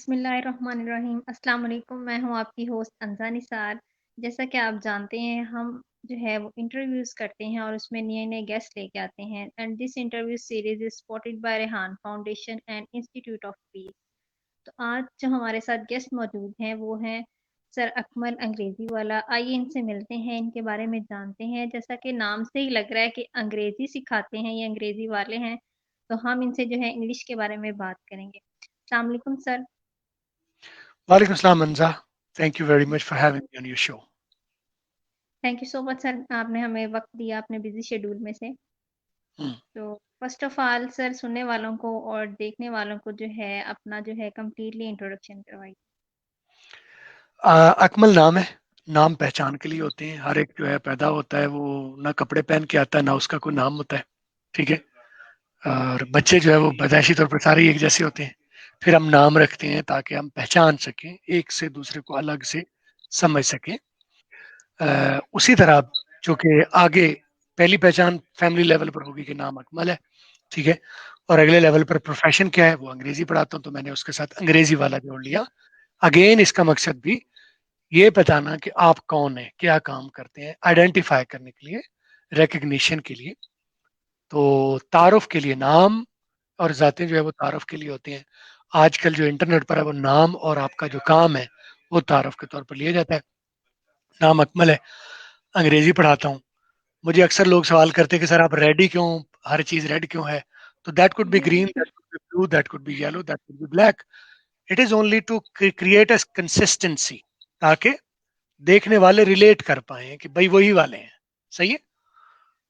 बिस्मिल्लाहिर्रहमानिर्रहीम। अस्सलाम वालेकुम। मैं हूँ आपकी होस्ट अंज़ा निसार। जैसा कि आप जानते हैं हम जो है वो इंटरव्यूज़ करते हैं और उसमें नए-नए गेस्ट लेके आते हैं and this interview series is supported by Rehan foundation and institute of peace. तो आज जो हमारे साथ गेस्ट मौजूद हैं वो हैं सर अकमल अंग्रेज़ी वाला। आइए इनसे मिलते हैं, इनके बारे में जानते हैं। जैसा कि नाम से ही लग रहा है कि अंग्रेज़ी सिखाते हैं, ये अंग्रेज़ी वाले हैं, तो हम इनसे जो है इंग्लिश के बारे में बात करेंगे। अस्सलाम वालेकुम sir. Walaikum Assalam, Anza. Thank you very much for having me on your show. Thank you so much sir, आपने हमें वक़्त दिया अपने बिज़ी शेड्यूल में से। Hmm. तो फर्स्ट ऑफ ऑल सर सुनने वालों को और देखने वालों को जो है अपना जो है कंप्लीटली इंट्रोडक्शन करवाइए। अकमल नाम है। नाम पहचान के लिए होते हैं। हर एक जो है पैदा होता है वो ना कपड़े पहन के आता है ना उसका कोई नाम होता है। ठीक है। और बच्चे जो है वो पैदाइशी तौर पर सारे एक जैसे होते हैं। फिर हम नाम रखते हैं ताकि हम पहचान सकें, एक से दूसरे को अलग से समझ सकें। उसी तरह जो कि आगे पहली पहचान फैमिली लेवल पर होगी कि नाम अकमल है। ठीक है। और अगले लेवल पर प्रोफेशन क्या है, वो अंग्रेजी पढ़ाता हूँ तो मैंने उसके साथ अंग्रेजी वाला जोड़ लिया। अगेन इसका मकसद भी ये बताना कि आप कौन है, क्या काम करते हैं, आइडेंटिफाई करने के लिए, रिकग्निशन के लिए। तो तारुफ के लिए नाम और जातें जो है वो तारुफ के लिए होती हैं। आजकल जो इंटरनेट पर है वो नाम और आपका जो काम है वो तारुफ के तौर पर लिया जाता है। नाम अकमल है, अंग्रेजी पढ़ाता हूँ। मुझे अक्सर लोग सवाल करते हैं कि सर आप रेडी क्यों, हर चीज रेड क्यों है। तो that could be G green, that could be blue, that could be yellow, that could be black. It is only to create a consistency, ताकि देखने वाले रिलेट कर पाए कि भाई वही वाले हैं। सही है।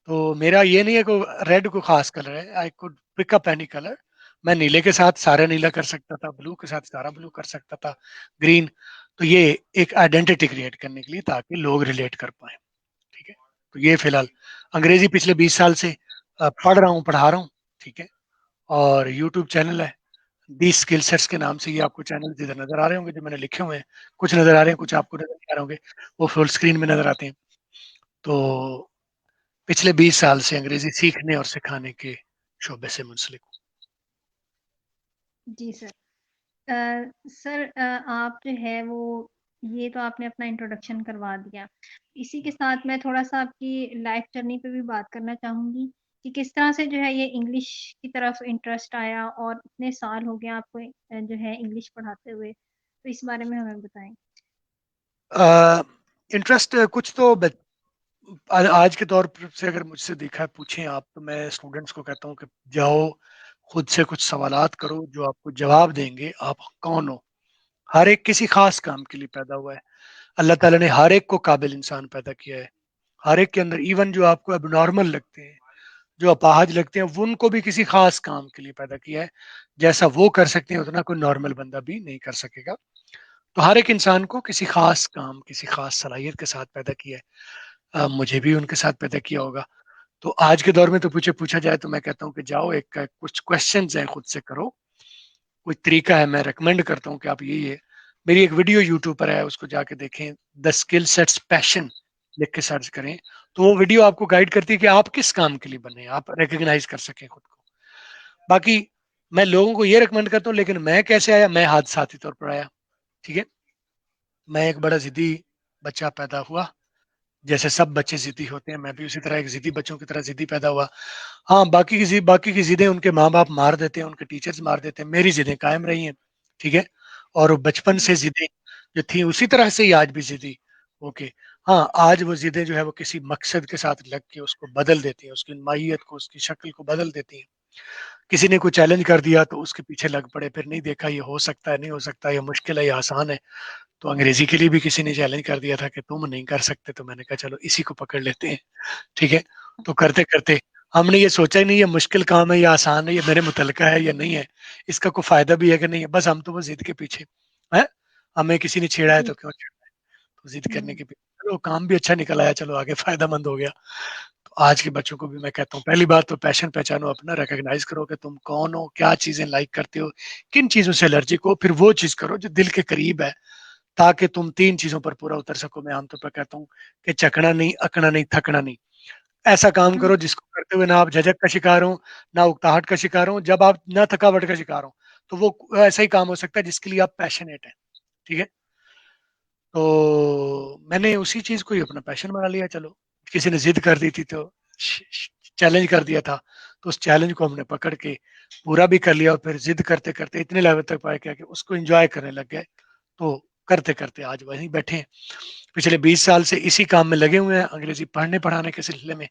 तो मेरा ये नहीं है कि रेड को खास कलर है, I could pick up any colour. मैं नीले के साथ सारा नीला कर सकता था, ब्लू के साथ सारा ब्लू कर सकता था, ग्रीन। तो ये एक आइडेंटिटी क्रिएट करने के लिए ताकि लोग रिलेट कर पाए। ठीक है। तो ये फिलहाल अंग्रेजी पिछले 20 साल से पढ़ रहा हूँ, पढ़ा रहा हूँ। ठीक है। और यूट्यूब चैनल है दी स्किल सेट्स के नाम से। ये आपको चैनल इधर नजर आ रहे होंगे जो मैंने लिखे हुए हैं। कुछ नजर आ रहे हैं, कुछ जी आपको नजर नहीं आ रहे होंगे, वो फुल स्क्रीन में नजर आते हैं। तो पिछले 20 साल से अंग्रेजी सीखने और सिखाने के शोबे से मुंसलिक हूँ। जी सर। सर आप जो है वो ये तो आपने अपना इंट्रोडक्शन करवा दिया। इसी के साथ मैं थोड़ा-सा आपकी लाइफ जर्नी पे भी बात करना चाहूँगी कि किस तरह से जो है ये इंग्लिश की तरफ इंटरेस्ट आया और इतने साल हो गए आपको जो है इंग्लिश पढ़ाते हुए। तो इस बारे में हमें बताएँ। इंटरेस्ट कुछ तो आज के दौर पर से अगर मुझसे देखा पूछें आप, तो मैं स्टूडेंट्स को कहता हूँ कि जाओ खुद से कुछ सवालात करो जो आपको जवाब देंगे आप कौन हो। हर एक किसी खास काम के लिए पैदा हुआ है। अल्लाह ताला ने हर एक को काबिल इंसान पैदा किया है। हर एक के अंदर, इवन जो आपको एबनॉर्मल लगते हैं, जो अपाहज लगते हैं, वो उनको भी किसी खास काम के लिए पैदा किया है। जैसा वो कर सकते हैं उतना कोई नॉर्मल बंदा भी नहीं कर सकेगा। तो हर एक इंसान को किसी खास काम, किसी खास सलाहियत के साथ पैदा किया है। मुझे भी उनके साथ पैदा किया होगा। तो आज के दौर में तो पूछा जाए तो मैं कहता हूँ कि जाओ एक कुछ क्वेश्चंस हैं खुद से करो। कोई तरीका है, मैं रेकमेंड करता हूँ कि आप ये मेरी एक वीडियो यूट्यूब पर है, उसको जाके देखें। द स्किल सेट्स पैशन लिख के सर्च करें, तो वो वीडियो आपको गाइड करती है कि आप किस काम के लिए बने, आप रिकग्नाइज कर सकें खुद को। बाकी मैं लोगों को ये रिकमेंड करता हूँ, लेकिन मैं कैसे आया, मैं हादसाती तौर पर आया। ठीक है। मैं एक बड़ा जिद्दी बच्चा पैदा हुआ। जैसे सब बच्चे जिद्दी होते हैं, मैं भी उसी तरह एक जिद्दी बच्चों की तरह जिद्दी पैदा हुआ। हाँ, बाकी की जिदें उनके माँ बाप मार देते हैं, उनके टीचर्स मार देते हैं, मेरी जिदें कायम रही हैं। ठीक है। और वो बचपन जी, से जिदें जो थी उसी तरह से ही आज भी जिद्दी। ओके। हाँ, आज वो जिदें जो है वो किसी मकसद के साथ लग के उसको बदल देती हैं, उसकी माहियत को, उसकी शक्ल को बदल देती हैं। किसी ने कोई चैलेंज कर दिया तो उसके पीछे लग पड़े, फिर नहीं देखा ये हो सकता है, नहीं हो सकता, ये मुश्किल है, ये आसान है। तो अंग्रेजी के लिए भी किसी ने चैलेंज कर दिया था कि तुम नहीं कर सकते, तो मैंने कहा चलो इसी को पकड़ लेते हैं। ठीक है। तो करते करते हमने ये सोचा ही नहीं ये मुश्किल काम है या आसान है, ये मेरे मुतलका है या नहीं है, इसका कोई फायदा भी है कि नहीं है, बस हम तो वो जिद के पीछे है। हमें किसी ने छेड़ा है जी। तो क्यों छेड़ा है, तो जिद करने हुँ, के पीछे चलो काम भी अच्छा निकल आया, चलो आगे फायदामंद हो गया। तो आज के बच्चों को भी मैं कहता हूँ पहली बात तो पैशन पहचानो अपना, रिकॉग्नाइज करो कि तुम कौन हो, क्या चीजें लाइक करते हो, किन चीजों से एलर्जिक हो, फिर वो चीज करो जो दिल के करीब है, ताकि तुम तीन चीजों पर पूरा उतर सको। मैं आमतौर पर कहता हूँ कि चकना नहीं, अकना नहीं, थकना नहीं। ऐसा काम हुँ, करो जिसको करते हुए ना आप झिझक का शिकार हो, ना उकताहट का शिकार हो, जब आप ना थकावट का शिकार हो, तो वो ऐसा ही काम हो सकता है जिसके लिए आप पैशनेट हैं, ठीक है। तो मैंने उसी चीज को ही अपना पैशन बना लिया। चलो, किसी ने जिद कर दी थी तो चैलेंज कर दिया था, तो उस चैलेंज को हमने पकड़ के पूरा भी कर लिया, और फिर जिद करते करते इतने लेवल तक पाए क्या कि उसको एंजॉय करने लग गए। तो करते करते आज वहीं बैठे हैं। पिछले 20 साल से इसी काम में लगे हुए हैं, अंग्रेजी पढ़ने पढ़ाने के सिलसिले में।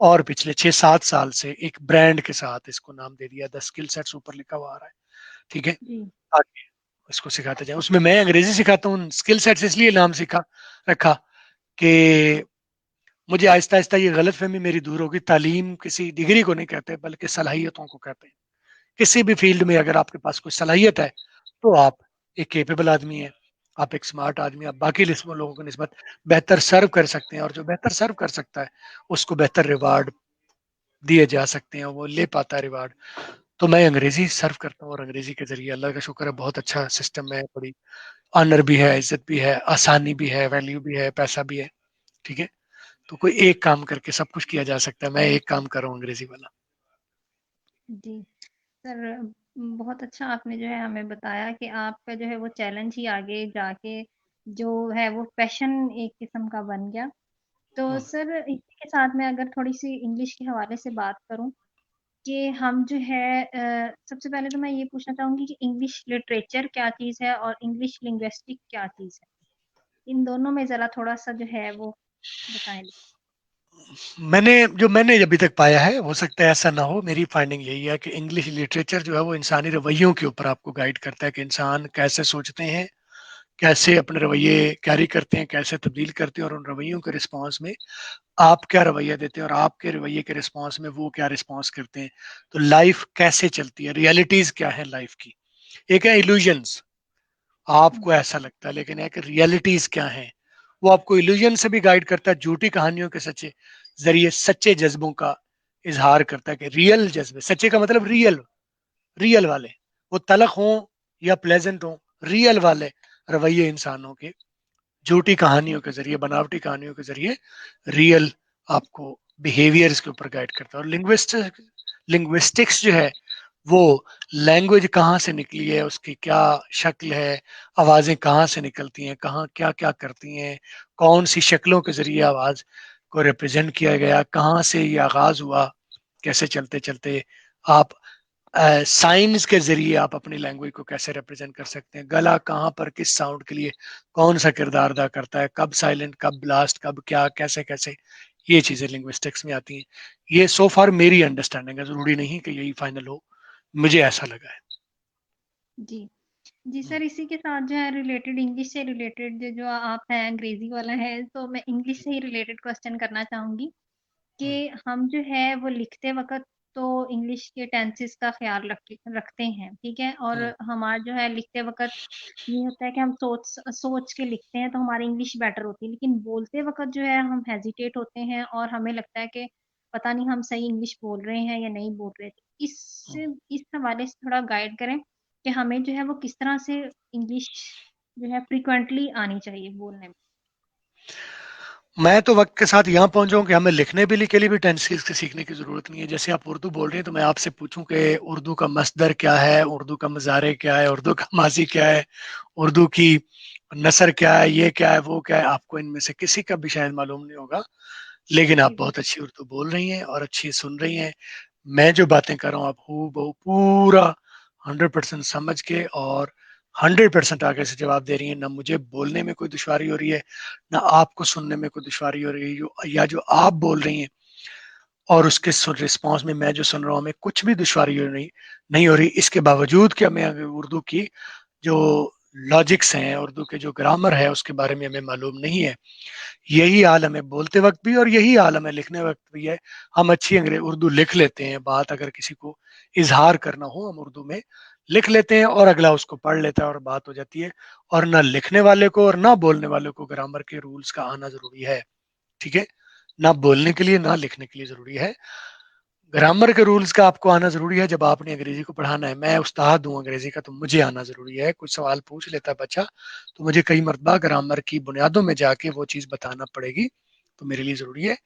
और पिछले 6-7 साल से एक ब्रांड के साथ इसको नाम दे दिया, द स्किल सेट्स ऊपर लिखा हुआ आ रहा है, ठीक है। जी। आगे इसको सिखाते जाए, उसमें मैं अंग्रेजी सिखाता हूँ। स्किल सेट्स इसलिए नाम सिखा रखा कि मुझे आहिस्ता आहिस्ता ये गलत फहमी मेरी दूर होगी। तालीम किसी डिग्री को नहीं कहते, बल्कि सलाहियतों को कहते हैं। किसी भी फील्ड में अगर आपके पास कोई सलाहियत है, तो आप एक केपेबल आदमी है, आप एक स्मार्ट आदमी, आप बाकी लोगों की निस्बत बेहतर सर्व कर सकते हैं। और जो बेहतर सर्व कर सकता है, उसको बेहतर रिवार्ड दिए जा सकते हैं, वो ले पाता है रिवार्ड। तो मैं अंग्रेजी सर्व करता हूँ, और अंग्रेजी के जरिए अल्लाह का शुक्र है बहुत अच्छा सिस्टम है, बड़ी ऑनर भी है, इज्जत भी है, आसानी भी है, वैल्यू भी है, पैसा भी है, ठीक है। तो कोई एक काम करके सब कुछ किया जा सकता है, मैं एक काम कर रहा हूँ अंग्रेजी वाला। जी सर, बहुत अच्छा आपने जो है हमें बताया कि आपका जो है वो चैलेंज ही आगे जाके जो है वो पैशन एक किस्म का बन गया। तो हम्म। सर इसी के साथ मैं अगर थोड़ी सी इंग्लिश के हवाले से बात करूं कि हम जो है सबसे पहले तो मैं ये पूछना चाहूंगी कि इंग्लिश लिटरेचर क्या चीज़ है और इंग्लिश लिंग्विस्टिक क्या चीज़ है। इन दोनों में ज़रा थोड़ा सा जो है वो बताएं। मैंने अभी तक पाया है, हो सकता है ऐसा ना हो, मेरी फाइंडिंग यही है कि इंग्लिश लिटरेचर जो है वो इंसानी रवैयों के ऊपर आपको गाइड करता है कि इंसान कैसे सोचते हैं, कैसे अपने रवैये कैरी करते हैं, कैसे तब्दील करते हैं, और उन रवैयों के रिस्पॉन्स में आप क्या रवैया देते हैं, और आपके रवैये के रिस्पॉन्स में वो क्या रिस्पॉन्स करते हैं। तो लाइफ कैसे चलती है, रियलिटीज क्या है लाइफ की। एक है इल्यूजन्स, आपको ऐसा लगता है, लेकिन एक रियलिटीज क्या है। वो आपको इल्यूजन से भी गाइड करता है, झूठी कहानियों के सच्चे जरिए सच्चे जज्बों का इजहार करता है कि रियल जज्बे, सच्चे का मतलब रियल, रियल वाले, वो तलख हों या प्लेजेंट हों, रियल वाले रवैये इंसानों के झूठी कहानियों के जरिए, बनावटी कहानियों के जरिए रियल आपको बिहेवियर्स के ऊपर गाइड करता है। और लिंग्विस्टिक्स जो है वो लैंग्वेज कहाँ से निकली है, उसकी क्या शक्ल है, आवाजें कहाँ से निकलती हैं, कहाँ क्या क्या करती हैं, कौन सी शक्लों के जरिए आवाज को रिप्रेजेंट किया गया, कहाँ से ये आगाज हुआ, कैसे चलते चलते आप साइंस के जरिए आप अपनी लैंग्वेज को कैसे रिप्रेजेंट कर सकते हैं, गला कहाँ पर किस साउंड के लिए कौन सा किरदार अदा करता है, कब साइलेंट, कब ब्लास्ट, कब क्या, कैसे कैसे, ये चीजें लिंग्विस्टिक्स में आती हैं। ये सो फार मेरी अंडरस्टैंडिंग है, जरूरी नहीं कि यही फाइनल हो, मुझे ऐसा लगा है। जी। जी सर, इसी के साथ जो है रिलेटेड इंग्लिश से रिलेटेड जो जो आप हैं अंग्रेजी वाला है, तो मैं इंग्लिश से ही रिलेटेड क्वेश्चन करना चाहूंगी कि हम जो है वो लिखते वक्त तो इंग्लिश के टेंसेस का ख्याल रखते हैं, ठीक है। और हमारा जो है लिखते वक्त ये होता है कि हम सोच सोच के लिखते हैं तो हमारी इंग्लिश बेटर होती है, लेकिन बोलते वक्त जो है हम हेजिटेट होते हैं और हमें लगता है कि पता नहीं हम सही इंग्लिश बोल रहे हैं या नहीं बोल रहे। इस हवाले से थोड़ा गाइड करें कि हमें जो है वो किस तरह से इंग्लिश जो है फ्रिक्वेंटली आनी चाहिए बोलने में। मैं तो वक्त के साथ यहाँ पहुंचा हूँ कि हमें लिखने भी के लिए भी टेंसेस के सीखने की जरूरत नहीं है। जैसे आप उर्दू बोल रहे हैं, तो मैं आपसे पूछूं कि उर्दू का मसदर क्या है, उर्दू का मजारे क्या है, उर्दू का माजी क्या है, उर्दू की नसर क्या है, ये क्या है, वो क्या है, आपको इनमें से किसी का भी शायद मालूम नहीं होगा। लेकिन आप जी बहुत अच्छी उर्दू बोल रही हैं और अच्छी सुन रही हैं। मैं जो बातें कर रहा हूँ, आप हूँ बहु पूरा 100% समझ के और 100% आगे से जवाब दे रही है। ना मुझे बोलने में कोई दुश्वारी हो रही है, ना आपको सुनने में कोई दुश्वारी हो रही है, या जो आप बोल रही हैं और उसके रिस्पॉन्स में मैं जो सुन रहा हूँ, हमें कुछ भी दुश्वारी हो रही नहीं हो रही। इसके बावजूद कि हमें उर्दू की जो लॉजिक्स हैं, उर्दू के जो ग्रामर है, उसके बारे में हमें मालूम नहीं है। यही हाल हमें बोलते वक्त भी और यही हाल हमें लिखने वक्त भी है। हम अच्छी अंग्रेज उर्दू लिख लेते हैं, बात अगर किसी को इजहार करना हो, हम उर्दू में लिख लेते हैं और अगला उसको पढ़ लेता है और बात हो जाती है। और ना लिखने वाले को और ना बोलने वाले को ग्रामर के रूल्स का आना जरूरी है, ठीक है। ना बोलने के लिए ना लिखने के लिए जरूरी है, ग्रामर के रूल्स का आपको आना जरूरी है। जब आपने अंग्रेजी को पढ़ाना है, मैं उस्ताद हूँ अंग्रेजी का, तो मुझे आना जरूरी है। कुछ सवाल पूछ लेता है बच्चा, तो मुझे कई मरतबा ग्रामर की बुनियादों में जाके वो चीज़ बताना पड़ेगी, तो मेरे लिए जरूरी है।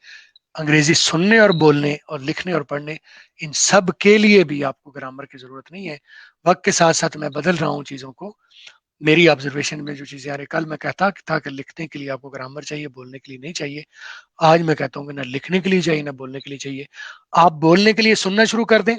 अंग्रेजी सुनने और बोलने और लिखने और पढ़ने, इन सब के लिए भी आपको ग्रामर की जरूरत नहीं है। वक्त के साथ साथ मैं बदल रहा हूँ चीजों को। मेरी ऑब्जर्वेशन में जो चीजें आ रही, कल मैं कहता था कि लिखने के लिए आपको ग्रामर चाहिए, बोलने के लिए नहीं चाहिए। आज मैं कहता हूँ कि ना लिखने के लिए चाहिए ना बोलने के लिए चाहिए। आप बोलने के लिए सुनना शुरू कर दें,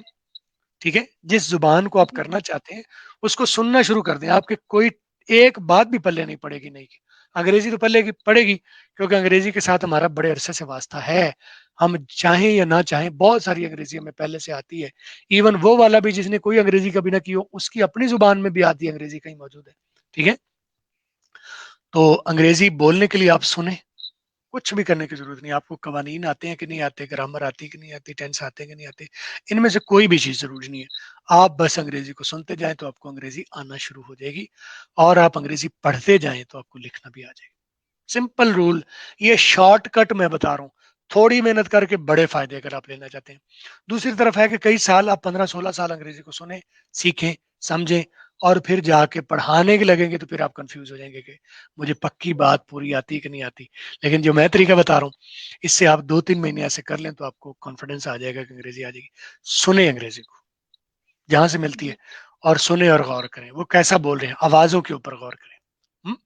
ठीक है, जिस जुबान को आप जी करना सर। चाहते हैं उसको सुनना शुरू कर दें, आपके कोई एक बात भी पल्ले नहीं पड़ेगी नहीं की। अंग्रेजी तो पल्ले की पड़ेगी, क्योंकि अंग्रेजी के साथ हमारा बड़े अरसे से वास्ता है। हम चाहें या ना चाहें, बहुत सारी अंग्रेजी हमें पहले से आती है। इवन वो वाला भी जिसने कोई अंग्रेजी कभी ना की हो, उसकी अपनी जुबान में भी आती है अंग्रेजी, कहीं मौजूद है। ठीक है, तो अंग्रेजी बोलने के लिए आप सुने, कुछ भी करने की जरूरत नहीं। आपको कवानीन आते हैं कि नहीं आते, ग्रामर आती है कि नहीं आती, टेंस आते हैं कि नहीं आते, इनमें से कोई भी चीज जरूरी नहीं है। आप बस अंग्रेजी को सुनते जाएं तो आपको अंग्रेजी आना शुरू हो जाएगी, और आप अंग्रेजी पढ़ते जाएं तो आपको लिखना भी आ जाएगा। सिंपल रूल, ये शॉर्टकट मैं बता रहा हूँ। थोड़ी मेहनत करके बड़े फायदे अगर आप लेना चाहते हैं। दूसरी तरफ है कि कई साल आप 15-16 साल अंग्रेजी को सुने, सीखें, समझें, और फिर जाके पढ़ाने के लगेंगे तो फिर आप कंफ्यूज हो जाएंगे कि मुझे पक्की बात पूरी आती कि नहीं आती। लेकिन जो मैं तरीका बता रहा हूँ, इससे आप 2-3 महीने ऐसे कर लें तो आपको कॉन्फिडेंस आ जाएगा कि अंग्रेजी आ जाएगी। सुने अंग्रेजी को जहां से मिलती है, जी। और सुने और गौर करें वो कैसा बोल रहे हैं, आवाजों के ऊपर गौर करें। हम्म?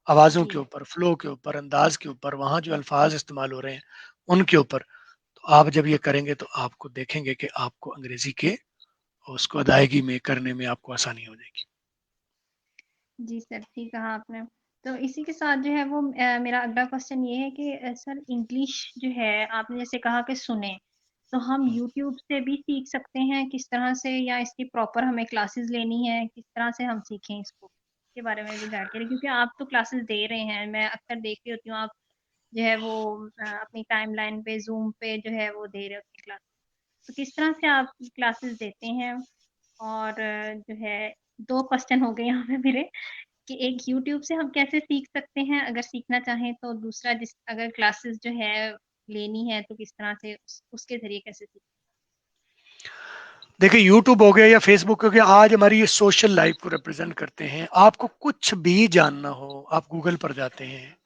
आवाजों के जी। ऊपर, फ्लो के ऊपर, अंदाज के ऊपर, वहां जो अल्फाज इस्तेमाल हो रहे हैं उनके ऊपर। तो आप जब ये करेंगे तो आपको देखेंगे कि आपको अंग्रेजी के उसको अदायगी में करने में आपको आसानी हो जाएगी। जी सर, ठीक कहा आपने। तो इसी के साथ जो है वो मेरा अगला क्वेश्चन ये है कि सर इंग्लिश जो है आपने जैसे कहा कि सुने, तो हम यूट्यूब से भी सीख सकते हैं किस तरह से, या इसकी प्रॉपर हमें क्लासेस लेनी है, किस तरह से हम सीखें इसको? इसके बारे में भी गाइड करें, क्योंकि आप तो क्लासेस दे रहे हैं, मैं अक्सर देख रही होती हूँ आप जो है वो अपनी टाइमलाइन पे ज़ूम पे जो है वो दे रहे होते हैं क्लास। तो किस तरह से आप क्लासेस देते हैं? और जो है 2 क्वेश्चन हो गए यहाँ पे मेरे, कि एक यूट्यूब से हम कैसे सीख सकते हैं अगर सीखना चाहें, तो दूसरा जिस अगर क्लासेस जो है लेनी है तो किस तरह से उसके ज़रिए कैसे सीखें? देखिए, यूट्यूब हो गया या फेसबुक हो गया, आज हमारी ये सोशल लाइफ को रिप्रेजेंट करते हैं। आपको कुछ भी जानना हो आप गूगल पर जाते हैं,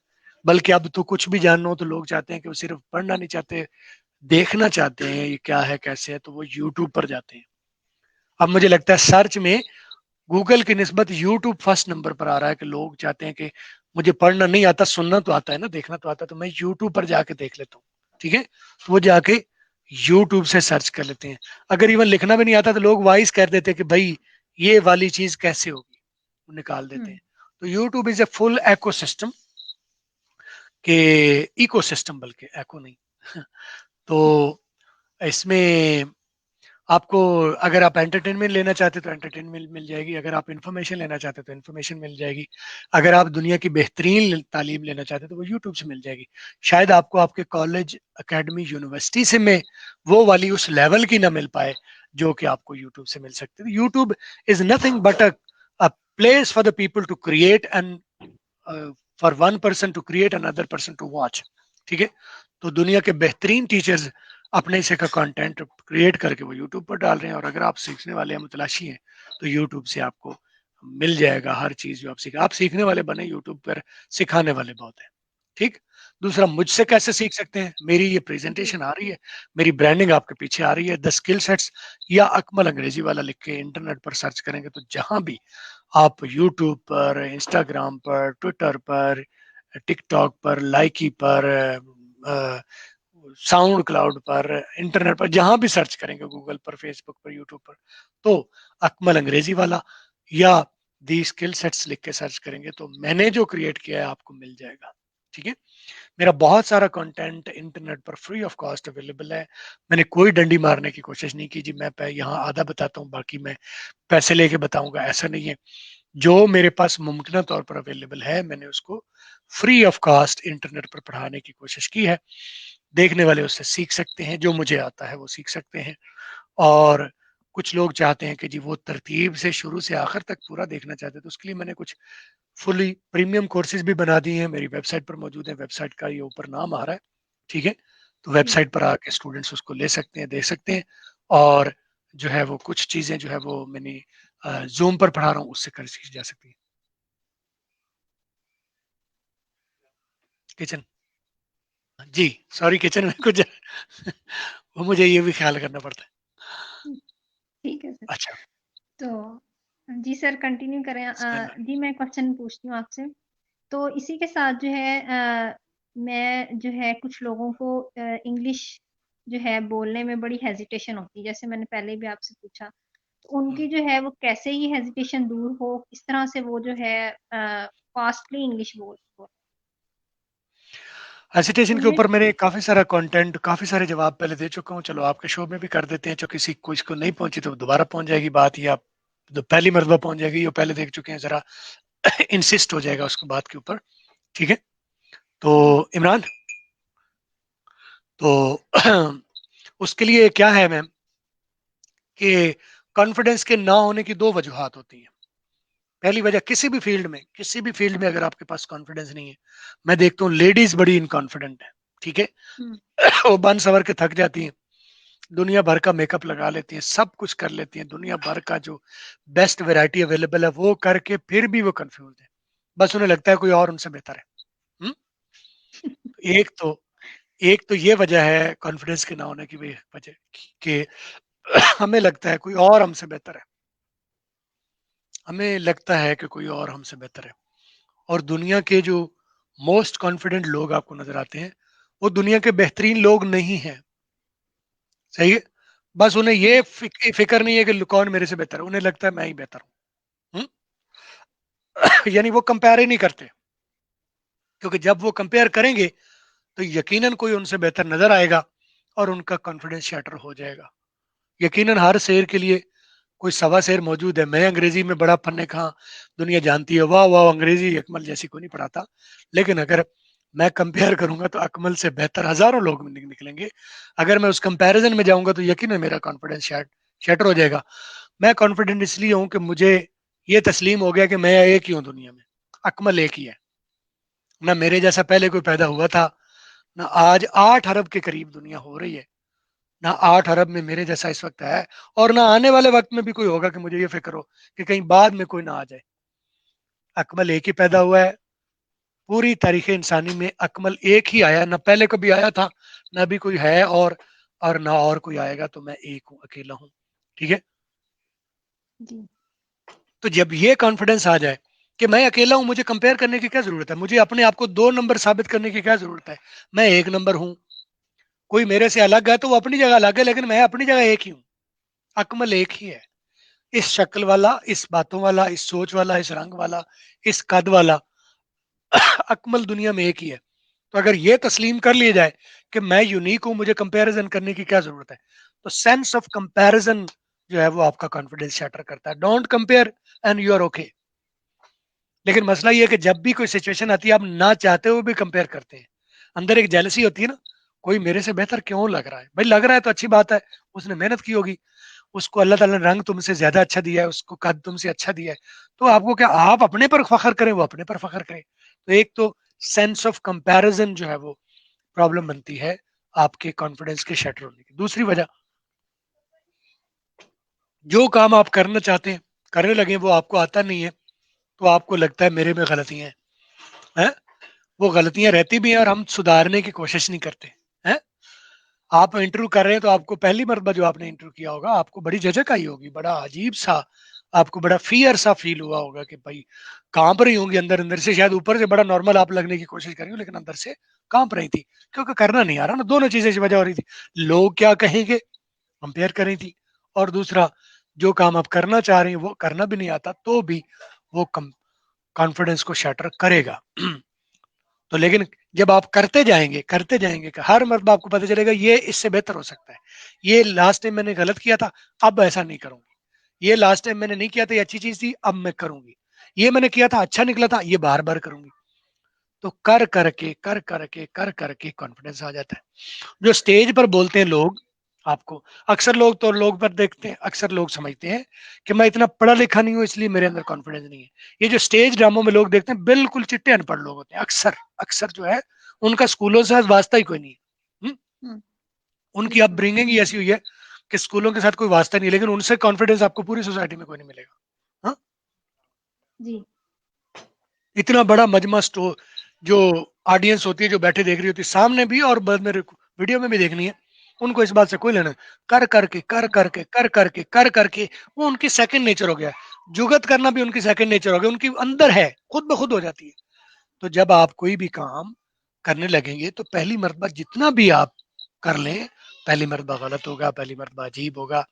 बल्कि अब तो कुछ भी जानना हो तो लोग चाहते हैं कि वो सिर्फ पढ़ना नहीं चाहते, देखना चाहते हैं ये क्या है कैसे है, तो वो यूट्यूब पर जाते हैं। अब मुझे लगता है सर्च में गूगल की निस्बत यूट्यूब फर्स्ट नंबर पर आ रहा है, कि लोग चाहते हैं कि मुझे पढ़ना नहीं आता, सुनना तो आता है ना, देखना तो आता है, तो मैं यूट्यूब पर जाके देख लेता हूँ। ठीक है, तो वो जाके यूट्यूब से सर्च कर लेते हैं। अगर इवन लिखना भी नहीं आता तो लोग वॉइस कर देते हैं कि भाई ये वाली चीज कैसे होगी, वो निकाल देते हुँ। हैं। तो YouTube is a full ecosystem के, इकोसिस्टम बल्कि एको नहीं। तो इसमें आपको, अगर आप एंटरटेनमेंट लेना चाहते तो एंटरटेनमेंट मिल जाएगी, अगर आप इन्फॉर्मेशन लेना चाहते तो इन्फॉर्मेशन मिल जाएगी, अगर आप दुनिया की बेहतरीन तालीम लेना चाहते तो वो यूट्यूब से मिल जाएगी। शायद आपको आपके कॉलेज, एकेडमी, यूनिवर्सिटी से में वो वाली उस लेवल की ना मिल पाए जो कि आपको यूट्यूब से मिल सकती है। YouTube is nothing but a place for the people to create and for one person to create another person to watch. ठीक है, तो दुनिया के बेहतरीन टीचर्स अपने से का कंटेंट क्रिएट करके वो यूट्यूब पर डाल रहे हैं, और अगर आप सीखने वाले हैं, मुतलाशी हैं, तो यूट्यूब से आपको मिल जाएगा हर चीज जो आप सीखने वाले बने, यूट्यूब पर सिखाने वाले बहुत हैं। ठीक, दूसरा, मुझसे कैसे सीख सकते हैं, मेरी ये जी। प्रेजेंटेशन आ रही है, मेरी ब्रांडिंग आपके पीछे आ रही है, द स्किल सेट्स या अकमल अंग्रेजी वाला लिख के इंटरनेट पर सर्च करेंगे तो जहां भी आप यूट्यूब पर, इंस्टाग्राम पर, ट्विटर पर, टिकटॉक पर, लाइकी पर, साउंड क्लाउड पर, इंटरनेट पर, जहां भी सर्च करेंगे, गूगल पर, फेसबुक पर, यूट्यूब पर, तो अकमल अंग्रेजी वाला या दी स्किल सेट्स लिख के सर्च करेंगे तो मैंने जो क्रिएट किया है आपको मिल जाएगा। ठीक है, मेरा बहुत सारा कंटेंट इंटरनेट पर फ्री ऑफ कॉस्ट अवेलेबल है। मैंने कोई डंडी मारने की कोशिश नहीं की जी, मैं यहाँ आधा बताता हूँ बाकी मैं पैसे लेके बताऊंगा, ऐसा नहीं है। जो मेरे पास मुमकिन तौर पर अवेलेबल है, मैंने उसको फ्री ऑफ कॉस्ट इंटरनेट पर पढ़ाने की कोशिश की है। देखने वाले उससे सीख सकते हैं, जो मुझे आता है वो सीख सकते हैं। और कुछ लोग चाहते हैं कि जी वो तरतीब से शुरू से आखिर तक पूरा देखना चाहते हैं, तो उसके लिए मैंने कुछ फुली प्रीमियम कोर्सेज भी बना दिए हैं, मेरी वेबसाइट पर मौजूद है, वेबसाइट का ये ऊपर नाम आ रहा है। ठीक है, तो जी। वेबसाइट पर आके स्टूडेंट्स उसको ले सकते हैं, देख सकते हैं। और जो है वो कुछ चीजें जो है वो मैंने जूम पर पढ़ा रहा हूँ, उससे कर सीखी जा सकती है। किचन। जी, सॉरी किचन में कुछ वो मुझे ये भी ख्याल करना पड़ता है। ठीक है सर। अच्छा, तो जी सर कंटिन्यू करें। सन जी मैं क्वेश्चन पूछती हूँ आपसे। तो इसी के साथ जो है मैं जो है कुछ लोगों को इंग्लिश जो है बोलने में बड़ी हेजिटेशन होती है, जैसे मैंने पहले भी आपसे पूछा। तो हुँ। उनकी जो है वो कैसे ये हेजिटेशन दूर हो, किस तरह से वो जो है फास्टली इंग्लिश बोल। हेसिटेशन के उनमें ऊपर मैंने काफ़ी सारा कंटेंट, काफ़ी सारे जवाब पहले दे चुका हूँ। चलो आपके शो में भी कर देते हैं, जो किसी को इसको नहीं पहुँची तो दोबारा पहुँच जाएगी बात, या जो पहली मर्तबा पहुँच जाएगी, जो पहले देख चुके हैं ज़रा इंसिस्ट हो जाएगा उसको बात के ऊपर, ठीक है? जी तो इमरान, तो उसके लिए क्या है मैम कि कॉन्फिडेंस के ना होने की 2 वजूहात होती हैं। पहली वजह किसी भी फील्ड में अगर आपके पास कॉन्फिडेंस नहीं है, मैं देखता हूँ लेडीज़ बड़ी इनकॉन्फिडेंट है, ठीक है? हम्म वो बन-सवर के थक जाती हैं, दुनिया भर का मेकअप लगा लेती हैं, सब कुछ कर लेती हैं, दुनिया भर का जो बेस्ट वैरायटी अवेलेबल है वो करके फिर भी वो कंफ्यूज है। बस उन्हें लगता है कोई और उनसे बेहतर है। हुँ? एक तो एक तो ये वजह है कॉन्फिडेंस के ना होने की वजह कि हमें लगता है कोई और हमसे बेहतर है। हमें लगता है कि कोई और हमसे बेहतर है, और दुनिया के जो मोस्ट कॉन्फिडेंट लोग आपको नज़र आते हैं, वो दुनिया के बेहतरीन लोग नहीं हैं। सही है? बस उन्हें ये फ़िक्र नहीं है कि कौन मेरे से बेहतर है, उन्हें लगता है मैं ही बेहतर हूँ। यानी वो कंपेयर ही नहीं करते, क्योंकि जब वो कंपेयर करेंगे तो यकीनन कोई उनसे बेहतर नजर आएगा और उनका कॉन्फिडेंस शैटर हो जाएगा। यकीनन हर शेर के लिए कोई सवा शेर मौजूद है। मैं अंग्रेजी में बड़ा पन्ने कहा, दुनिया जानती है, वाह वाह अंग्रेजी अकमल जैसी कोई नहीं पढ़ाता। लेकिन अगर मैं कंपेयर करूंगा तो अकमल से बेहतर हजारों लोग निकलेंगे। अगर मैं उस कंपैरिजन में जाऊंगा तो यकीनन मेरा कॉन्फिडेंस शैटर हो जाएगा। मैं कॉन्फिडेंट इसलिए हूं कि मुझे ये तस्लीम हो गया कि मैं एक ही हूं दुनिया में, अकमल एक ही है। ना मेरे जैसा पहले कोई पैदा हुआ था, ना आज 8 अरब के करीब दुनिया हो रही है, ना 8 अरब में मेरे जैसा इस वक्त है, और ना आने वाले वक्त में भी कोई होगा कि मुझे ये फिक्र हो कि कहीं बाद में कोई ना आ जाए। अकमल एक ही पैदा हुआ है, पूरी तारीख इंसानी में अकमल एक ही आया, ना पहले कभी आया था, ना भी कोई है, और ना और कोई आएगा। तो मैं एक हूँ, अकेला हूँ, ठीक है? जी तो जब ये कॉन्फिडेंस आ जाए कि मैं अकेला हूं, मुझे कंपेयर करने की क्या जरूरत है, मुझे अपने आप को 2 नंबर साबित करने की क्या जरूरत है। मैं 1 नंबर हूं। कोई मेरे से अलग है तो वो अपनी जगह अलग है, लेकिन मैं अपनी जगह एक ही हूँ। अकमल एक ही है, इस शक्ल वाला, इस बातों वाला, इस सोच वाला, इस रंग वाला, इस कद वाला। अकमल दुनिया में एक ही है। तो अगर ये तस्लीम कर लिया जाए कि मैं यूनिक हूं, मुझे कंपैरिजन करने की क्या जरूरत है, तो सेंस ऑफ कंपैरिजन जो है वो आपका कॉन्फिडेंस शैटर करता है। Don't compare and you are okay. लेकिन मसला ये है कि जब भी कोई सिचुएशन आती है, आप ना चाहते हुए भी कंपेयर करते हैं। अंदर एक जेलसी होती है ना, कोई मेरे से बेहतर क्यों लग रहा है? भाई लग रहा है तो अच्छी बात है, उसने मेहनत की होगी, उसको अल्लाह ताला ने रंग तुमसे ज्यादा अच्छा दिया है, उसको कद तुमसे अच्छा दिया है। तो आपको क्या, आप अपने पर फखर करें, वो अपने पर फखर करें। तो एक तो सेंस ऑफ कंपैरिजन जो है वो प्रॉब्लम बनती है आपके कॉन्फिडेंस के शटर होने की। दूसरी वजह, जो काम आप करना चाहते हैं, करने लगे, वो आपको आता नहीं है, तो आपको लगता है मेरे में गलतियां हैं। वो गलतियां जी रहती भी हैं और हम सुधारने की कोशिश नहीं करते हैं। आप इंटरव्यू कर रहे हैं तो आपको पहली मर्तबा जो आपने इंटरव्यू किया होगा, आपको बड़ी झिझक आई होगी, बड़ा अजीब सा, आपको बड़ा फियर सा फील हुआ होगा कि भाई कांप रही होंगी अंदर अंदर से। शायद ऊपर से बड़ा नॉर्मल आप लगने की कोशिश कर रही हो, लेकिन अंदर से कांप रही थी, क्योंकि करना नहीं आ रहा ना। दोनों चीजें इस वजह हो रही थी, लोग क्या कहेंगे, कंपेयर कर रही थी, और दूसरा, जो काम आप करना चाह रही हैं वो करना भी नहीं आता, तो भी वो कॉन्फिडेंस को शैटर करेगा। तो लेकिन जब आप करते जाएंगे कि हर मर्तबा आपको पता चलेगा ये इससे बेहतर हो सकता है, ये लास्ट टाइम मैंने गलत किया था, अब ऐसा नहीं करूंगी, ये लास्ट टाइम मैंने नहीं किया था, ये अच्छी चीज थी, अब मैं करूंगी, ये मैंने किया था अच्छा निकला था, ये बार बार करूंगी। तो कर करके कॉन्फिडेंस आ जाता है। जो स्टेज पर बोलते हैं लोग आपको, अक्सर लोग तो लोग पर देखते हैं, अक्सर लोग समझते हैं कि मैं इतना पढ़ा लिखा नहीं हूं इसलिए मेरे अंदर कॉन्फिडेंस नहीं है। ये जो स्टेज ड्रामों में लोग देखते हैं, बिल्कुल चिट्टे अनपढ़ लोग होते हैं, अक्सर अक्सर जो है उनका स्कूलों से वास्ता ही कोई नहीं है। हम्म उनकी बिल्कुल अपब्रिंगिंग ही ऐसी हुई है कि स्कूलों के साथ कोई वास्ता नहीं है, लेकिन उनसे कॉन्फिडेंस आपको पूरी सोसाइटी में कोई नहीं मिलेगा। हाँ? जी इतना बड़ा मजमा स्टोर जो ऑडियंस होती है जो बैठे देख रही होती है, सामने भी और बाद में वीडियो में भी देखनी है, उनको इस बात से कोई लेना, कर करके कर करके कर करके कर करके वो उनकी सेकंड नेचर हो गया। जुगत करना भी उनकी सेकंड नेचर हो गया, उनकी अंदर है, खुद ब खुद हो जाती है। तो जब आप कोई भी काम करने लगेंगे तो पहली मर्तबा जितना भी आप कर लें, पहली मर्तबा गलत होगा, पहली मर्तबा अजीब होगा,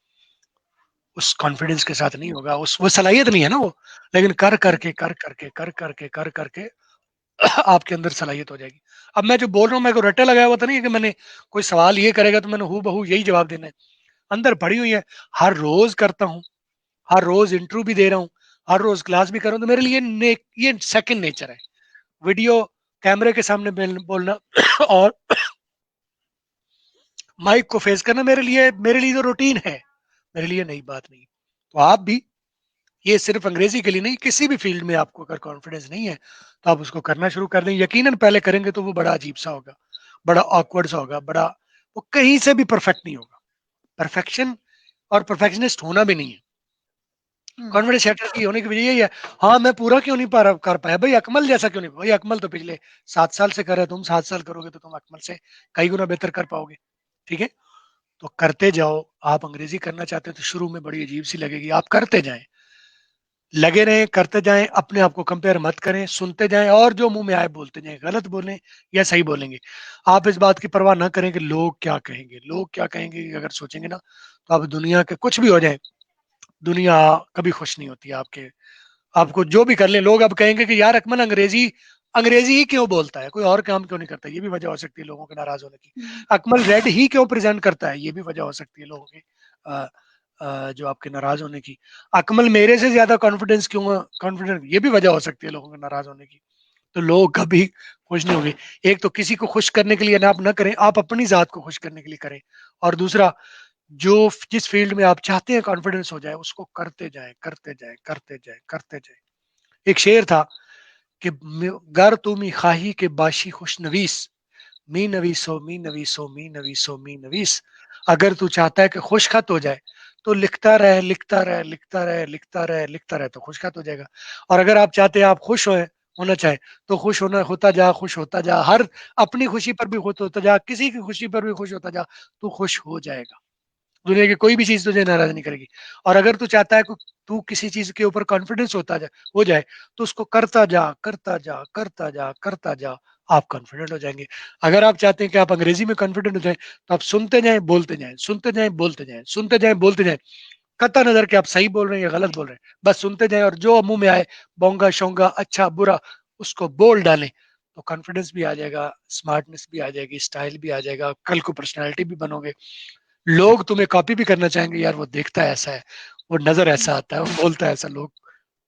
उस कॉन्फिडेंस के साथ नहीं होगा, उस वो सलाहियत नहीं है ना वो। लेकिन कर करके कर करके कर करके कर करके आपके अंदर सलाहियत हो जाएगी। अब मैं जो बोल रहा हूँ, मेरे को रट्टा लगाया हुआ तो नहीं है कि मैंने कोई सवाल ये करेगा तो मैंने हूँ बहू यही जवाब देना है। अंदर पड़ी हुई है, हर रोज करता हूँ, हर रोज इंटरव्यू भी दे रहा हूँ, हर रोज क्लास भी कर रहा हूँ, तो मेरे लिए ये सेकंड नेचर है। वीडियो कैमरे के सामने बोलना और माइक को फेस करना मेरे लिए तो रूटीन है, मेरे लिए नई बात नहीं। तो आप भी, ये सिर्फ अंग्रेजी के लिए नहीं, किसी भी फील्ड में आपको अगर कॉन्फिडेंस नहीं है तो आप उसको करना शुरू कर दें। यकीनन पहले करेंगे तो वो बड़ा अजीब सा होगा, बड़ा ऑकवर्ड सा होगा, बड़ा, वो कहीं से भी परफेक्ट नहीं होगा। परफेक्शन और परफेक्शनिस्ट होना भी नहीं है। कॉन्फिडेंस सेटर की होने की वजह यही है, हाँ मैं पूरा क्यों नहीं कर पाया भाई, अकमल जैसा क्यों नहीं, भाई अकमल तो पिछले 7 साल से कर रहे, तुम 7 साल करोगे तो तुम अकमल से कई गुना बेहतर कर पाओगे। ठीक है, तो करते जाओ। आप अंग्रेजी करना चाहते हैं तो शुरू में बड़ी अजीब सी लगेगी, आप करते जाएं, लगे रहें, करते जाएं, अपने आप को कंपेयर मत करें, सुनते जाएं और जो मुंह में आए बोलते जाएं, गलत बोलें या सही बोलेंगे। आप इस बात की परवाह ना करें कि लोग क्या कहेंगे, लोग क्या कहेंगे अगर सोचेंगे ना तो आप दुनिया के कुछ भी हो जाए, दुनिया कभी खुश नहीं होती आपके, आपको जो भी कर ले लोग अब कहेंगे कि यार अकमल अंग्रेजी अंग्रेजी ही क्यों बोलता है, कोई और काम क्यों नहीं करता, ये भी वजह हो सकती है लोगों के नाराज होने की। अकमल रेड ही क्यों प्रेजेंट करता है, ये भी वजह हो सकती है लोगों के जो आपके नाराज होने की। अकमल मेरे से ज्यादा कॉन्फिडेंट, ये भी वजह हो सकती है लोगों के नाराज होने की। तो लोग कभी खुश नहीं होंगे। एक तो किसी को खुश करने के लिए ना आप ना करें, आप अपनी जात को खुश करने के लिए करें। और दूसरा, जो जिस फील्ड में आप चाहते हैं कॉन्फिडेंस हो जाए, उसको करते जाए करते जाए करते जाए करते जाए। एक शेर था कि गर तुम खाही के बाशी खुश नवीस, मी नवीसो मी नवीसो मी नवीसो मी नवीस। अगर तू चाहता है कि खुश खत हो जाए तो लिखता रहे लिखता रहे लिखता रहे लिखता रहे लिखता रहे, तो खुश खत हो जाएगा। और अगर आप चाहते हैं आप खुश होना चाहे तो खुश होना होता जा, खुश होता जा, हर अपनी खुशी पर भी खुश होता जा, किसी की खुशी पर भी खुश होता जा, तू खुश हो जाएगा। दुनिया की कोई भी चीज तुझे नाराज नहीं करेगी। और अगर तू चाहता है कि तू किसी चीज के ऊपर कॉन्फिडेंस हो जाए तो उसको करता जा करता जा करता जा करता जा, आप कॉन्फिडेंट हो जाएंगे। अगर आप चाहते हैं कि आप अंग्रेजी में कॉन्फिडेंट हो जाए तो आप सुनते जाएं बोलते जाएं, सुनते जाएं बोलते जाएं, सुनते जाएं बोलते जाएं, कता नजर के आप सही बोल रहे हैं या गलत बोल रहे हैं, बस सुनते जाएं और जो मुंह में आए, बोंगा शोंगा अच्छा बुरा, उसको बोल डालें। तो कॉन्फिडेंस भी आ जाएगा, स्मार्टनेस भी आ जाएगी, स्टाइल भी आ जाएगा, कल को पर्सनैलिटी भी बनोगे। लोग तुम्हें कॉपी भी करना चाहेंगे, यार वो देखता है ऐसा है, वो नजर ऐसा आता है, वो बोलता है ऐसा, लोग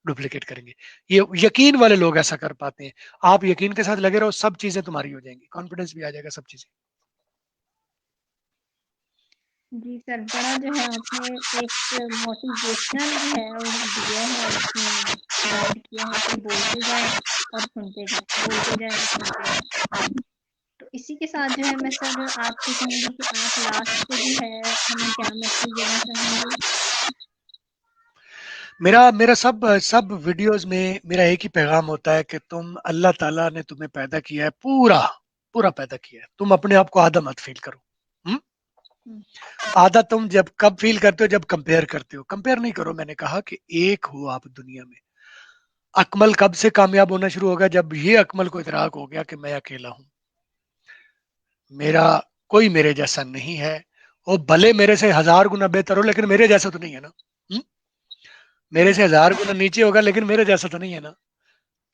डुप्लीकेट करेंगे। ये यकीन वाले लोग ऐसा कर पाते हैं। आप यकीन के साथ लगे रहो, सब चीजें तुम्हारी हो जाएंगी, कॉन्फिडेंस भी आ जाएगा, सब चीजें। जी सर, बड़ा जो है आपने एक मोटिवेशनल जो है वो दिया है, उसमें गाइड किया है कि बोलते जाएं और सुनते जाएं, बोलते जाएं और सुनते जाएं। तो इसी के साथ जो है मैं सर आपसे कहूंगी कि आप लास्ट पे जो है हमें क्या मैसेज देना चाहेंगे। मेरा मेरा सब सब वीडियोस में मेरा एक ही पैगाम होता है कि तुम, अल्लाह ताला ने तुम्हें पैदा किया है, पूरा पूरा पैदा किया है, तुम अपने आप को आधा मत फील करो। हम्म? हम्म, आधा तुम जब कब फील करते हो, जब कंपेयर करते हो, कंपेयर नहीं करो। मैंने कहा कि एक हो आप दुनिया में। अकमल कब से कामयाब होना शुरू होगा, जब ये अकमल को इतराक हो गया कि मैं अकेला हूं, मेरा कोई मेरे जैसा नहीं है। वो भले मेरे से 1000 गुना बेहतर हो लेकिन मेरे जैसा तो नहीं है ना। हुँ? मेरे हम्म, से 1000 गुना नीचे होगा लेकिन मेरे जैसा तो नहीं है ना।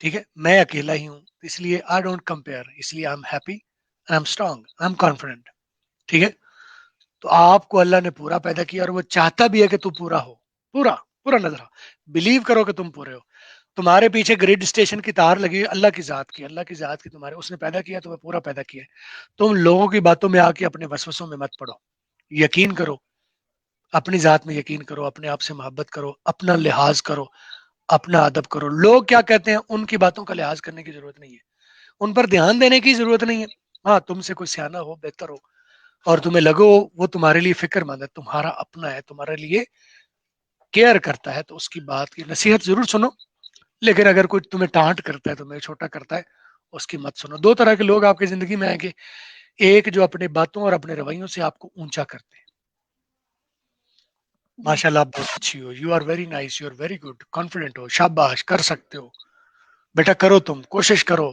ठीक है, मैं अकेला ही हूँ, इसलिए आई डोंट कंपेयर, इसलिए I am happy, I am strong, I am confident. ठीक है, तो आपको अल्लाह ने पूरा पैदा किया और वो चाहता भी है कि तू पूरा हो, पूरा पूरा नजर आ, बिलीव करो कि तुम पूरे हो। तुम्हारे पीछे ग्रिड स्टेशन की तार लगी है, अल्लाह की जात की, तुम्हारे उसने पैदा किया, तुम्हें पूरा पैदा किया है। तुम लोगों की बातों में आके अपने वसवसों में मत पड़ो, यकीन करो, अपनी जात में यकीन करो, अपने आप से मोहब्बत करो, अपना लिहाज करो, अपना अदब करो। लोग क्या कहते हैं उनकी बातों का लिहाज करने की जरूरत नहीं है, उन पर ध्यान देने की जरूरत नहीं है। हाँ, तुमसे कोई सियाना हो, बेहतर हो और तुम्हें लगो वो तुम्हारे लिए फिक्रमंद है, तुम्हारा अपना है, तुम्हारे लिए केयर करता है, तो उसकी बात की नसीहत जरूर सुनो। लेकिन अगर कोई तुम्हें टांट करता है, तुम्हें छोटा करता है, उसकी मत सुनो। दो तरह के लोग आपकी जिंदगी में आएंगे, एक जो अपने बातों और अपने रवैयों से आपको ऊंचा करते हैं। जी। माशाल्लाह आप बहुत अच्छी हो, you are very nice, you are very good, confident हो, शाबाश, कर सकते हो बेटा, करो, तुम कोशिश करो।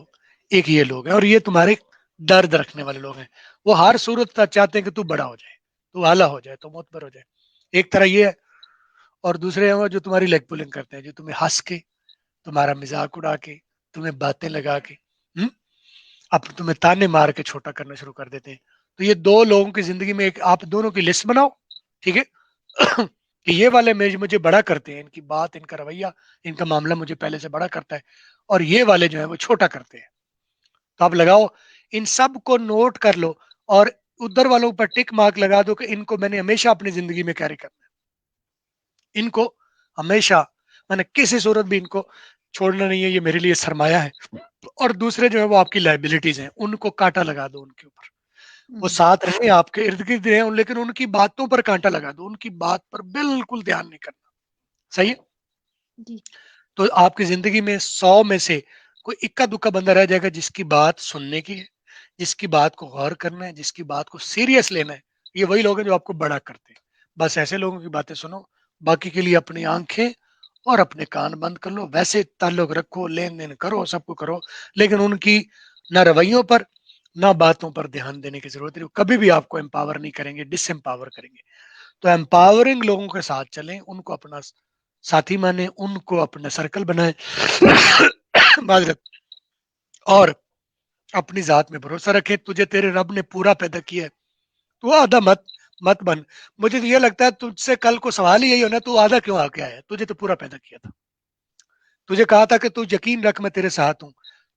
एक ये लोग हैं, और ये तुम्हारे दर्द रखने वाले लोग हैं। वो हर सूरत चाहते हैं कि तू बड़ा हो जाए, तू आला हो जाए, तू मोतबर हो जाए। एक तरह ये है। और दूसरे हैं वो जो तुम्हारी लेग पुलिंग करते हैं, जो तुम्हें हंस के, तुम्हारा मजाक उड़ा के, तुम्हें बातें लगा के, अब तुम्हें ताने मार के छोटा करना शुरू कर देते हैं। तो ये दो लोगों की जिंदगी में एक आप दोनों की लिस्ट बनाओ, ठीक है। कि ये वाले मुझे बड़ा करते हैं, इनकी बात, इनका रवैया, इनका मामला मुझे पहले से बड़ा करता है, और ये वाले जो है वो छोटा करते हैं। तो आप लगाओ, इन सब को नोट कर लो, और उधर वालों पर टिक मार्क लगा दो कि इनको मैंने हमेशा अपनी जिंदगी में कैरी करना है, इनको हमेशा, मैंने किसी सूरत भी इनको छोड़ना नहीं है, ये मेरे लिए सरमाया है। और दूसरे जो है वो आपकी लाइबिलिटीज हैं, उनको कांटा लगा दो उनके ऊपर। वो हम्म। साथ रहे, आपके इर्द गिर्द रहे, लेकिन उनकी बातों पर कांटा लगा दो, उनकी बात पर बिल्कुल ध्यान नहीं करना। सही है। जी। तो आपकी जिंदगी में 100 में से कोई इक्का दुक्का बंदा रह जाएगा जिसकी बात सुनने की है, जिसकी बात को गौर करना है, जिसकी बात को सीरियस लेना है। ये वही लोग हैं जो आपको बड़ा करते हैं। बस ऐसे लोगों की बातें सुनो। बाकी के लिए अपनी आंखें और अपने कान बंद कर लो, वैसे ताल्लुक रखो, लेन देन करो, सबको करो, लेकिन उनकी ना रवैयों पर, ना बातों पर ध्यान देने की जरूरत नहीं। कभी भी आपको एम्पावर नहीं करेंगे, डिसएम्पावर करेंगे। तो एम्पावरिंग लोगों के साथ चलें, उनको अपना साथी माने, उनको अपना सर्कल बनाए। माजरत। और अपनी जात में भरोसा रखें। तुझे तेरे रब ने पूरा पैदा किया है, तू आधा मत मत बन। मुझे तो ये लगता है तुझसे कल को सवाल ही यही होना, तू आधा क्यों आके आया, तुझे तो पूरा पैदा किया था। तुझे कहा था कि तू यकीन रख, मैं तेरे साथ हूँ।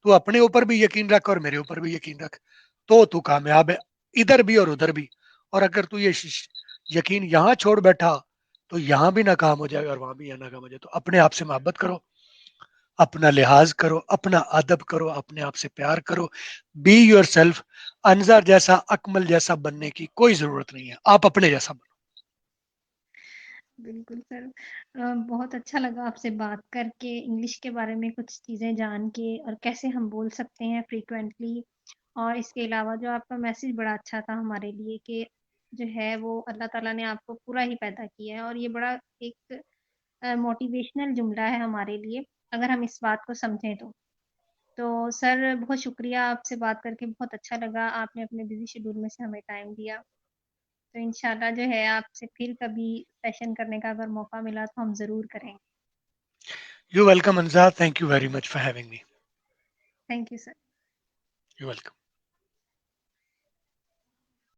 तू अपने ऊपर भी यकीन रख और मेरे ऊपर भी यकीन रख, तो तू कामयाब है, इधर भी और उधर भी। और अगर तू ये यकीन यहाँ छोड़ बैठा, तो यहाँ भी नाकाम हो जाएगा और वहां भी यहाँ नाकाम हो जाए। तो अपने आप से मोहब्बत करो, अपना लिहाज करो, अपना अदब करो, अपने आप से प्यार करो। Be your self. अनजार जैसा, अकमल जैसा बनने की कोई जरूरत नहीं है, आप अपने जैसा बनो। बिल्कुल सर। बहुत अच्छा लगा आपसे बात करके, इंग्लिश के बारे में कुछ चीज़ें जान के, और कैसे हम बोल सकते हैं फ्रीक्वेंटली। और इसके अलावा जो आपका मैसेज बड़ा अच्छा था हमारे लिए, कि जो है वो अल्लाह ताला ने आपको पूरा ही पैदा किया है, और ये बड़ा एक मोटिवेशनल जुमला है हमारे लिए, अगर हम इस बात को समझें तो। तो सर बहुत शुक्रिया, आपसे बात करके बहुत अच्छा लगा, आपने अपने बिजी शेड्यूल में से हमें टाइम दिया। तो इंशाल्लाह जो है आपसे फिर कभी सेशन करने का अगर मौका मिला तो हम ज़रूर करेंगे। यू वेलकम अनजार, thank you very much for having me. Thank you sir. You welcome.